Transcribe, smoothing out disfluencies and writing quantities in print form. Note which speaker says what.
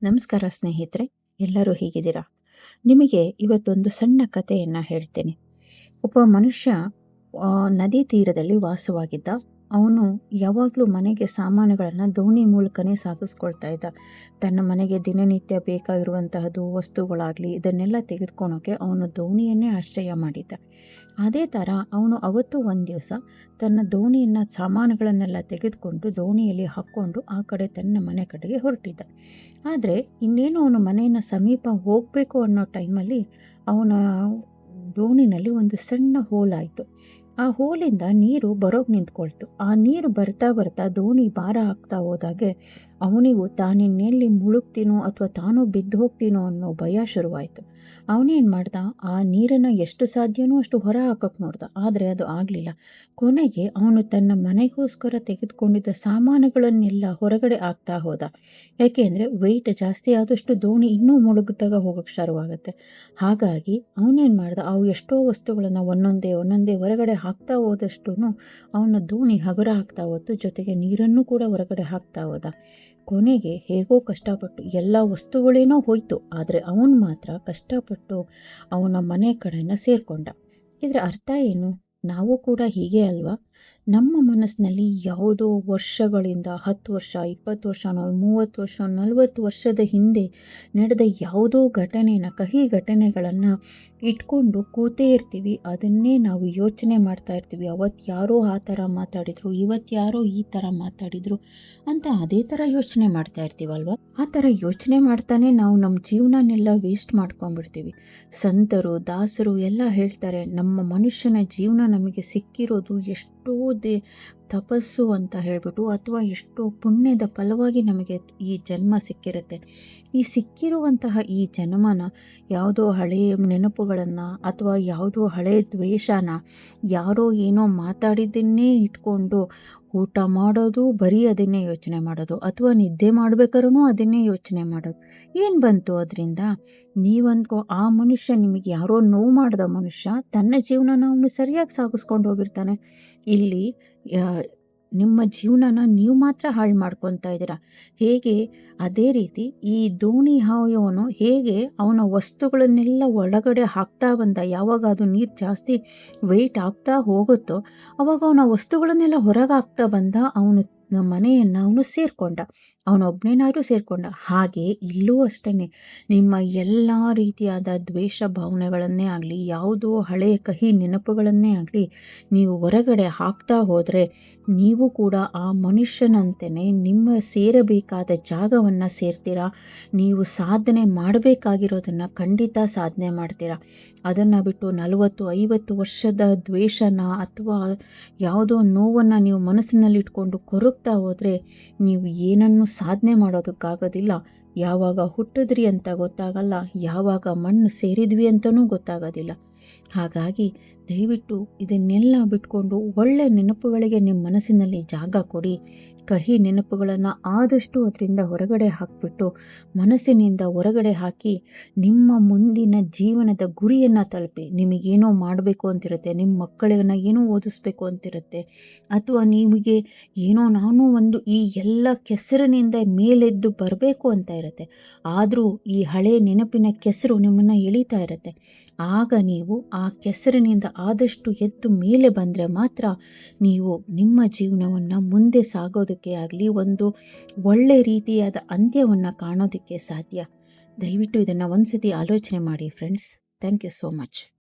Speaker 1: ನಮಸ್ಕಾರ ಸ್ನೇಹಿತರೆ, ಎಲ್ಲರೂ ಹೇಗಿದ್ದೀರಾ? ನಿಮಗೆ ಇವತ್ತೊಂದು ಸಣ್ಣ ಕಥೆಯನ್ನು ಹೇಳ್ತೇನೆ. ಒಬ್ಬ ಮನುಷ್ಯ ನದಿ ತೀರದಲ್ಲಿ ವಾಸವಾಗಿದ್ದ. ಅವನು ಯಾವಾಗಲೂ ಮನೆಗೆ ಸಾಮಾನುಗಳನ್ನು ದೋಣಿ ಮೂಲಕನೇ ಸಾಗಿಸ್ಕೊಳ್ತಾ ಇದ್ದ. ತನ್ನ ಮನೆಗೆ ದಿನನಿತ್ಯ ಬೇಕಾಗಿರುವಂತಹದ್ದು ವಸ್ತುಗಳಾಗಲಿ ಇದನ್ನೆಲ್ಲ ತೆಗೆದುಕೊಳ್ಳೋಕೆ ಅವನು ದೋಣಿಯನ್ನೇ ಆಶ್ರಯ ಮಾಡಿದ್ದ. ಅದೇ ಥರ ಅವನು ಅವತ್ತು ಒಂದು ದಿವಸ ತನ್ನ ದೋಣಿಯನ್ನು ಸಾಮಾನುಗಳನ್ನೆಲ್ಲ ತೆಗೆದುಕೊಂಡು ದೋಣಿಯಲ್ಲಿ ಹಾಕ್ಕೊಂಡು ಆ ಕಡೆ ತನ್ನ ಮನೆ ಕಡೆಗೆ ಹೊರಟಿದ್ದ. ಆದರೆ ಇನ್ನೇನು ಅವನು ಮನೆಯನ್ನು ಸಮೀಪ ಹೋಗಬೇಕು ಅನ್ನೋ ಟೈಮಲ್ಲಿ ಅವನ ದೋಣಿನಲ್ಲಿ ಒಂದು ಸಣ್ಣ ಹೋಲಾಯಿತು. ಆ ಹೋಲಿಂದ ನೀರು ಬರೋಕ್ಕೆ ನಿಂತ್ಕೊಳ್ತು. ಆ ನೀರು ಬರ್ತಾ ಬರ್ತಾ ದೋಣಿ ಭಾರ ಆಗ್ತಾ ಹೋದಾಗೆ ಅವನಿಗೂ ತಾನಿನ್ನೆಲ್ಲಿ ಮುಳುಗ್ತೀನೋ ಅಥವಾ ತಾನು ಬಿದ್ದು ಹೋಗ್ತೀನೋ ಅನ್ನೋ ಭಯ ಶುರುವಾಯಿತು. ಅವನೇನು ಮಾಡ್ದ, ಆ ನೀರನ್ನು ಎಷ್ಟು ಸಾಧ್ಯನೋ ಅಷ್ಟು ಹೊರ ಹಾಕಕ್ಕೆ ನೋಡ್ದ. ಆದರೆ ಅದು ಆಗಲಿಲ್ಲ. ಕೊನೆಗೆ ಅವನು ತನ್ನ ಮನೆಗೋಸ್ಕರ ತೆಗೆದುಕೊಂಡಿದ್ದ ಸಾಮಾನುಗಳನ್ನೆಲ್ಲ ಹೊರಗಡೆ ಹಾಕ್ತಾ ಹೋದ. ಯಾಕೆಂದರೆ ವೆಯ್ಟ್ ಜಾಸ್ತಿ ಆದಷ್ಟು ದೋಣಿ ಇನ್ನೂ ಮುಳುಗಿದಾಗ ಹೋಗೋಕ್ಕೆ ಶುರುವಾಗುತ್ತೆ. ಹಾಗಾಗಿ ಅವನೇನು ಮಾಡ್ದ, ಅವು ಎಷ್ಟೋ ವಸ್ತುಗಳನ್ನು ಒಂದೊಂದೇ ಹೊರಗಡೆ ಹಾಕ್ತಾ ಹೋದಷ್ಟು ಅವನ ದೋಣಿ ಹಗುರ ಆಗ್ತಾ ಹೋಯ್ತು. ಜೊತೆಗೆ ನೀರನ್ನು ಕೂಡ ಹೊರಗಡೆ ಹಾಕ್ತಾ ಹೋದ. ಕೊನೆಗೆ ಹೇಗೋ ಕಷ್ಟಪಟ್ಟು ಎಲ್ಲ ವಸ್ತುಗಳೇನೋ ಹೋಯ್ತು, ಆದರೆ ಅವನು ಮಾತ್ರ ಕಷ್ಟಪಟ್ಟು ಅವನ ಮನೆ ಕಡೆನ ಸೇರಿಕೊಂಡ. ಇದರ ಅರ್ಥ ಏನು? ನಾವು ಕೂಡ ಹೀಗೆ ಅಲ್ವಾ? ನಮ್ಮ ಮನಸ್ಸಿನಲ್ಲಿ ಯಾವುದೋ ವರ್ಷಗಳಿಂದ 10 ವರ್ಷ, 20 ವರ್ಷ, 30 ವರ್ಷ, 40 ವರ್ಷದ ಹಿಂದೆ ನಡೆದ ಯಾವುದೋ ಕಹಿ ಘಟನೆಗಳನ್ನು ಇಟ್ಕೊಂಡು ಕೂತೇ ಇರ್ತೀವಿ. ಅದನ್ನೇ ನಾವು ಯೋಚನೆ ಮಾಡ್ತಾ ಇರ್ತೀವಿ. ಅವತ್ತು ಯಾರೋ ಆ ಥರ ಮಾತಾಡಿದರು, ಇವತ್ತು ಯಾರೋ ಈ ಥರ ಮಾತಾಡಿದರು ಅಂತ ಅದೇ ಥರ ಯೋಚನೆ ಮಾಡ್ತಾ ಇರ್ತೀವಲ್ವ? ಆ ಥರ ಯೋಚನೆ ಮಾಡ್ತಾನೆ ನಾವು ನಮ್ಮ ಜೀವನನೆಲ್ಲ ವೇಸ್ಟ್ ಮಾಡ್ಕೊಂಡ್ಬಿಡ್ತೀವಿ. ಸಂತರು, ದಾಸರು ಎಲ್ಲ ಹೇಳ್ತಾರೆ, ನಮ್ಮ ಮನುಷ್ಯನ ಜೀವನ ನಮಗೆ ಸಿಕ್ಕಿರೋದು ಎಷ್ಟೋ ತಪಸ್ಸು ಅಂತ ಹೇಳ್ಬಿಟ್ಟು, ಅಥವಾ ಎಷ್ಟೋ ಪುಣ್ಯದ ಫಲವಾಗಿ ನಮಗೆ ಈ ಜನ್ಮ ಸಿಕ್ಕಿರುತ್ತೆ. ಈ ಸಿಕ್ಕಿರುವಂತಹ ಈ ಜನ್ಮನ ಯಾವುದೋ ಹಳೆಯ ನೆನಪುಗಳನ್ನು ಅಥವಾ ಯಾವುದೋ ಹಳೆಯ ದ್ವೇಷನ, ಯಾರೋ ಏನೋ ಮಾತಾಡಿದ್ದನ್ನೇ ಇಟ್ಕೊಂಡು ಊಟ ಮಾಡೋದು, ಬರೀ ಅದನ್ನೇ ಯೋಚನೆ ಮಾಡೋದು, ಅಥವಾ ನಿದ್ದೆ ಮಾಡ್ಬೇಕಾದ್ರೂ ಅದನ್ನೇ ಯೋಚನೆ ಮಾಡೋದು. ಏನು ಬಂತು ಅದರಿಂದ? ನೀವಂದ್ಕೋ, ಆ ಮನುಷ್ಯ, ನಿಮಗೆ ಯಾರೋ ನೋವು ಮಾಡಿದ ಮನುಷ್ಯ ತನ್ನ ಜೀವನನ ಅವನು ಸರಿಯಾಗಿ ಸಾಗಿಸ್ಕೊಂಡು ಹೋಗಿರ್ತಾನೆ. ಇಲ್ಲಿ ನಿಮ್ಮ ಜೀವನನ ನೀವು ಮಾತ್ರ ಹಾಳು ಮಾಡ್ಕೊತಾ ಇದ್ದೀರಾ. ಹೇಗೆ? ಅದೇ ರೀತಿ ಈ ದೋಣಿ ಹಾಯೋನು ಹೇಗೆ ಅವನ ವಸ್ತುಗಳನ್ನೆಲ್ಲ ಒಳಗಡೆ ಹಾಕ್ತಾ ಬಂದ, ಯಾವಾಗ ಅದು ನೀರು ಜಾಸ್ತಿ ವೆಯ್ಟ್ ಆಗ್ತಾ ಹೋಗುತ್ತೋ ಅವಾಗ ಅವನ ವಸ್ತುಗಳನ್ನೆಲ್ಲ ಹೊರಗೆ ಹಾಕ್ತಾ ಬಂದ. ಅವನು ಮನೆಯನ್ನು ಅವನು ಸೇರಿಕೊಂಡ, ಅವನೊಬ್ಬನೇನಾದ್ರೂ ಸೇರಿಕೊಂಡ. ಹಾಗೆ ಇಲ್ಲೂ ಅಷ್ಟೇ, ನಿಮ್ಮ ಎಲ್ಲ ರೀತಿಯಾದ ದ್ವೇಷ ಭಾವನೆಗಳನ್ನೇ ಆಗಲಿ, ಯಾವುದೋ ಹಳೆಯ ಕಹಿ ನೆನಪುಗಳನ್ನೇ ಆಗಲಿ ನೀವು ಹೊರಗಡೆ ಹಾಕ್ತಾ ಹೋದರೆ ನೀವು ಕೂಡ ಆ ಮನುಷ್ಯನಂತೆಯೇ ನಿಮ್ಮ ಸೇರಬೇಕಾದ ಜಾಗವನ್ನು ಸೇರ್ತೀರಾ. ನೀವು ಸಾಧನೆ ಮಾಡಬೇಕಾಗಿರೋದನ್ನು ಖಂಡಿತ ಸಾಧನೆ ಮಾಡ್ತೀರಾ. ಅದನ್ನು ಬಿಟ್ಟು 40-50 ವರ್ಷದ ದ್ವೇಷನ ಅಥವಾ ಯಾವುದೋ ನೋವನ್ನು ನೀವು ಮನಸ್ಸಿನಲ್ಲಿಟ್ಕೊಂಡು ಕೊರಗ್ತಾ ಹೋದರೆ ನೀವು ಏನನ್ನು ಸಾಧನೆ ಮಾಡೋದಕ್ಕಾಗೋದಿಲ್ಲ. ಯಾವಾಗ ಹುಟ್ಟಿದ್ರಿ ಅಂತ ಗೊತ್ತಾಗಲ್ಲ, ಯಾವಾಗ ಮಣ್ಣು ಸೇರಿದ್ವಿ ಅಂತಲೂ ಗೊತ್ತಾಗೋದಿಲ್ಲ. ಹಾಗಾಗಿ ದಯವಿಟ್ಟು ಇದನ್ನೆಲ್ಲ ಬಿಟ್ಕೊಂಡು ಒಳ್ಳೆ ನೆನಪುಗಳಿಗೆ ನಿಮ್ಮ ಮನಸ್ಸಿನಲ್ಲಿ ಜಾಗ ಕೊಡಿ. ಕಹಿ ನೆನಪುಗಳನ್ನು ಆದಷ್ಟು ಅದರಿಂದ ಹೊರಗಡೆ ಹಾಕಿಬಿಟ್ಟು ಮನಸ್ಸಿನಿಂದ ಹೊರಗಡೆ ಹಾಕಿ ನಿಮ್ಮ ಮುಂದಿನ ಜೀವನದ ಗುರಿಯನ್ನು ತಲುಪಿ. ನಿಮಗೇನೋ ಮಾಡಬೇಕು ಅಂತಿರುತ್ತೆ, ನಿಮ್ಮ ಮಕ್ಕಳನ್ನು ಏನೋ ಓದಿಸ್ಬೇಕು ಅಂತಿರುತ್ತೆ, ಅಥವಾ ನಿಮಗೆ ಏನೋ ನಾನು ಒಂದು ಈ ಎಲ್ಲ ಕೆಸರಿನಿಂದ ಮೇಲೆದ್ದು ಬರಬೇಕು ಅಂತ ಇರುತ್ತೆ. ಆದರೂ ಈ ಹಳೆ ನೆನಪಿನ ಕೆಸರು ನಿಮ್ಮನ್ನು ಎಳೀತಾ ಇರುತ್ತೆ. ಆಗ ನೀವು ಆ ಕೆಸರಿನಿಂದ ಆದಷ್ಟು ಎದ್ದು ಮೇಲೆ ಬಂದರೆ ಮಾತ್ರ ನೀವು ನಿಮ್ಮ ಜೀವನವನ್ನು ಮುಂದೆ ಸಾಗೋದಕ್ಕೆ ಆಗಲಿ, ಒಂದು ಒಳ್ಳೆ ರೀತಿಯಾದ ಅಂತ್ಯವನ್ನು ಕಾಣೋದಕ್ಕೆ ಸಾಧ್ಯ. ದಯವಿಟ್ಟು ಇದನ್ನು ಒಂದು ಸತಿ ಆಲೋಚನೆ ಮಾಡಿ friends. Thank you so much.